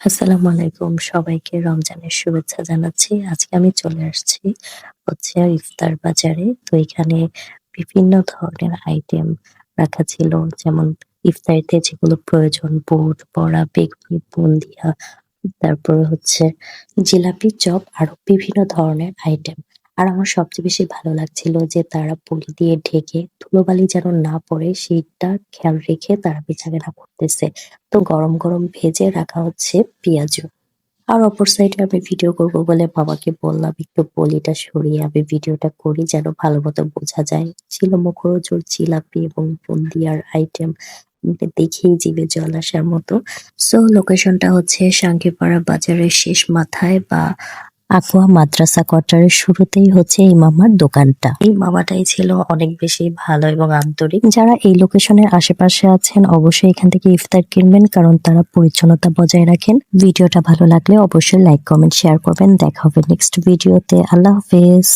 আসসালামু আলাইকুম। সবাইকে রমজানের শুভেচ্ছা জানাচ্ছি। আজকে আমি চলে আসছি ইফতার বাজারে। তো এখানে বিভিন্ন ধরনের আইটেম রাখা ছিল। যেমন ইফতারিতে যেগুলো প্রয়োজন বুট, বড়া, বেগুনি, বুন্দিয়া, তারপরে জিলাপি, চপ আরো বিভিন্ন ধরনের আইটেম। আর আমার সবচেয়ে বেশি ভালো লাগছিল যে তারা পলি দিয়ে ঢেকে ধুলোবালি যেন না পড়ে সেইটা খেয়াল রেখে তারা বেচাকেনা করতেছে। তো গরম, গরম ভেজে রাখা হচ্ছে পেঁয়াজু। আর অপর সাইডে আমি ভিডিও করব বলে বাবাকে বললাম একটু পলিটা সরিয়ে আমি ভিডিওটা করি যেন ভালো মতো বোঝা যায়। ছিল মুখরোচক জিলাপি এবং বুন্দিয়ার আইটেম। দেখেই জিভে জল আসার মতো। সো লোকেশনটা হচ্ছে সাঙ্গীপাড়া বাজারের শেষ মাথায় বা আকোয়া মাদ্রাসা কোয়ার্টারের শুরুতেই হচ্ছে এই মামার দোকানটা। এই মামাটাই ছিল অনেক বেশি ভালো এবং আন্তরিক। যারা এই লোকেশনের আশেপাশে আছেন অবশ্যই এখান থেকে ইফতার কিনবেন কারণ তারা পরিচ্ছন্নতা বজায় রাখেন। ভিডিওটা ভালো লাগলে অবশ্যই লাইক, কমেন্ট, শেয়ার করবেন। দেখা হবে নেক্সট ভিডিওতে। আল্লাহ হাফেজ।